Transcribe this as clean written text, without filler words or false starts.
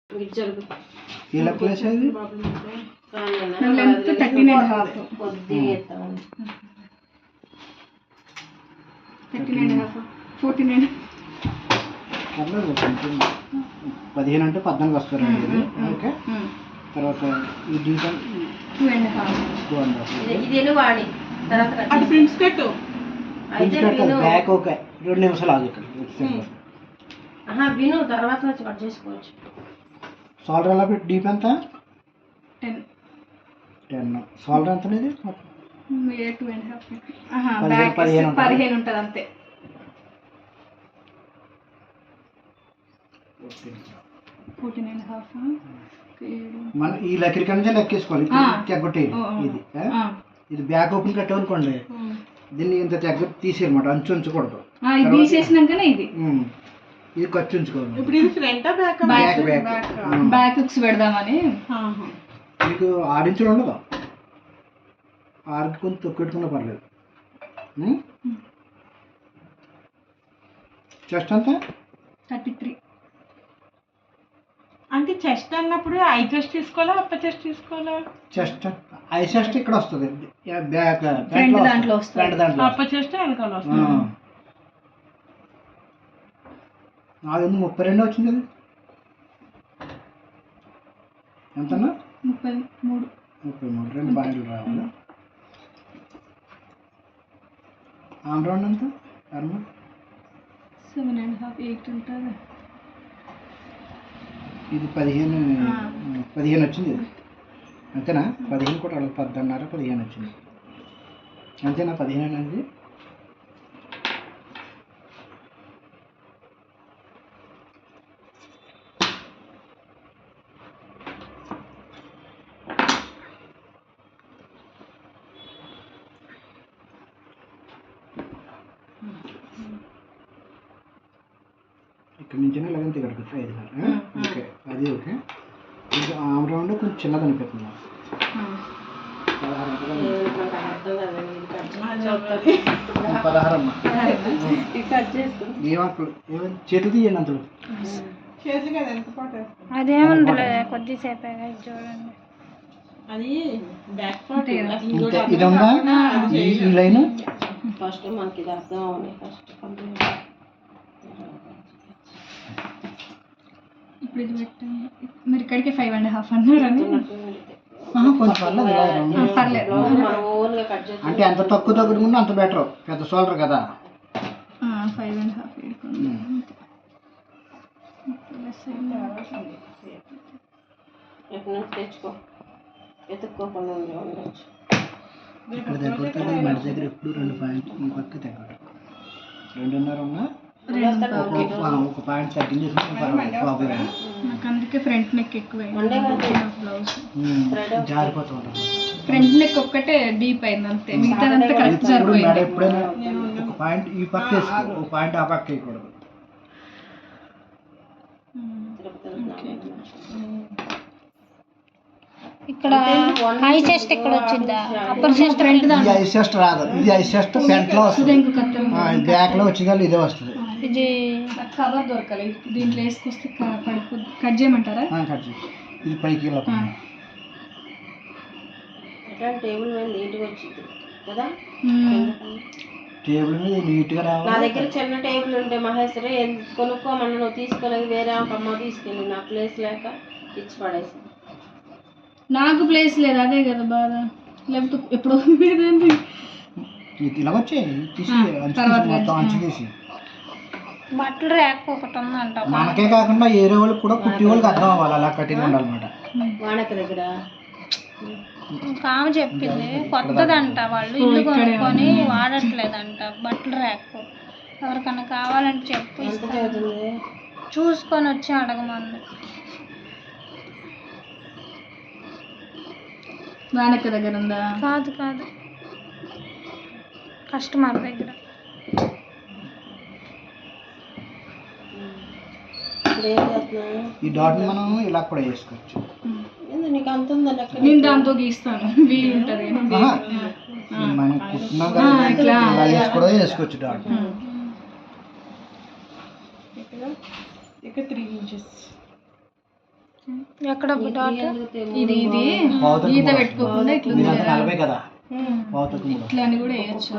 ఇలా ప్లేస్ అది లెంత్ 13.5 14 15 అంటే 14 వస్తారు ఓకే. తర్వాత ఈ డీటెయిల్ 2.5 బ్యాక్ ఓకే 2 నిమిషాలు ఆగు ఇక్కడ విను తర్వాత కట్ చేసుకోవచ్చు. సాల్డర్ ఎలా పెట్టి డీప్ ఎంత 10 సాల్డర్ ఎంత అనేది 15 ఉంటుంది అంతే. మన ఈ లెక్కరి కంటే లెక్కేసుకోవాలి తెగ్గొట్టేది. ఇది బ్యాక్ ఓపెన్ కట్టామనుకోండి దీన్ని ఇంత తెగ్గ తీసేయమాట, అంచు ఉంచకూడదు. తీసేసినాకనే ఇది ఖర్చు ఉంచుకోవాలి. ఇప్పుడు ఇది ఫ్రంట్ బ్యాక్ హుక్స్ పెడదామని. మీకు 6 ఇంచులు ఉండదు, 6కి కొంచెం తక్కువ పెట్టుకున్నా పర్లేదు. చెస్ట్ అంతా 33. అంటే చెస్ట్ అన్నప్పుడు ఐ చెస్ట్ తీసుకోవాలా అప్పర్ చెస్ట్ తీసుకోవాలా? చెస్ట్ ఐ చెస్ట్ ఇక్కడ వస్తుంది, బ్యాక్ దాంట్లో వస్తుంది, అప్పర్ చెస్ట్ వెనకాల వస్తుంది. నాది 32 వచ్చింది. అది ఎంతన్నా 33. 2 పాయింట్లు రావాలి. ఆన్ రౌండ్ ఎంత 7.5 8 ఉంటుంది. ఇది 15 వచ్చింది. అంతేనా? 15 కూడా 10.5 15 వచ్చింది. అంతేనా? 15 అనేది ఇక్కడ నుంచి ఇలాగంత ఇక్కడికి 5 ఓకే. అది ఓకే. ఇది ఆమ్ రౌండ్ కొంచెం చిన్నది అనిపిస్తుంది. 16 అమ్మా. చేతులు తీయండి అంతలో. అదేముంది కొద్దిసేపు చూడండి. అది బ్యాక్ పార్ట్ ఇది ఉందా ఈ లైన్? ఫస్ట్ మనకి ఇది అర్థం అవును. ఫస్ట్ ఇప్పుడు ఇది పెట్టండి. మీరు ఇక్కడికి 5.5 అన్నారని కొంచెం పర్లేదు. అంటే ఎంత తక్కువ తగ్గుతుందో అంత బెటర్. పెద్ద షోల్డర్ కదా. 5.5 తెచ్చుకో, ఎత్తుక్కోకుండా ఉండొచ్చు. ఇక్కడ దగ్గర మెడ దగ్గర ఎప్పుడు 2 పాయింట్లు ఈ పక్క తగ్గదు. 2.5 ఉన్నా ఒక పాయింట్ తగ్గింది. నాకు అందుకే ఫ్రంట్ నెక్ ఎక్కువ బ్లౌజ్ జారిపోతూ ఉంటుంది. ఫ్రంట్ నెక్ ఒక్కటే డీప్ అయింది అంతే, మిగతాదంతా కరెక్ట్ సరిపోయింది. ఎప్పుడైనా ఒక పాయింట్ ఈ పక్క వేసుకో, ఒక పాయింట్ ఆ పక్క వేయకూడదు. ఇక్కడ హై చెస్ట్ ఎక్కడ వచ్చిందా? అప్పర్ చెస్ట్ ఫ్రంట్ ఇది ఐ చెస్ట్ రాదు. ఇది ఐ చెస్ట్ ఫ్రంట్ లో వస్తుంది, బ్యాక్ లో వచ్చి ఇది వస్తుంది. ఇది కవర్ దొరకాలి దీంట్లో వేసుకొస్తే పడిపోద్ది. కట్ చేయమంటారా? కట్ చేయి. ఇది పైకి టేబుల్ మీద నీట్గా వచ్చింది కదా. టేబుల్ మీద నీట్గా రావాలి. నా దగ్గర చిన్న టేబుల్ ఉంటే మహేశ్వరి కొనుక్కోమన్నా నువ్వు తీసుకోలేదు, వేరే ఒక అమ్మ తీసుకెళ్ళి నా ప్లేస్ లేక ఇచ్చి పడేసి. నాకు ప్లేస్ లేదు, అదే కదా బాధ. లేకపోతే ఎప్పుడో ఇలా వచ్చాయి అంచు తీసి. బట్టలు ర్యాక్ ఒకటి ఉందంట. మనకే కాకుండా ఏరే వాళ్ళకి కూడా కుట్టి వాళ్ళకి అర్థం అవ్వాలి, అలా కట్టింగ్ ఉండాలన్నమాట. వానక దగ్గర ఆమె చెప్పింది కొత్తదంట, వాళ్ళు ఇల్లు కొనుక్కొని వాడట్లేదంట బట్టలు ర్యాక్. ఎవరికన్నా కావాలంటే చెప్పు, చూసుకొని వచ్చి అడగమంది. వానక దగ్గర ఉందా? కాదు కస్టమర్ దగ్గర. ఈ డాట్ మనం ఇలా కూడా చేసుకోవచ్చు. నీకు అంత ఉందని నేను దాంతో గీస్తాను, వీలు ఉంటుంది. మనం కుట్టినాం కదా కూడా వేసుకోవచ్చు డాట్. ఇక్కడ 3 ఇంచెస్ ఎక్కడ డాట్ ఇది ఇది పావు తక్కువ గీత పెట్టుకోకుండా ఇట్లా ఉంది మీరంతా కదా, 40 కదా పావు తక్కువ ఇట్లా అని కూడా వేయచ్చు.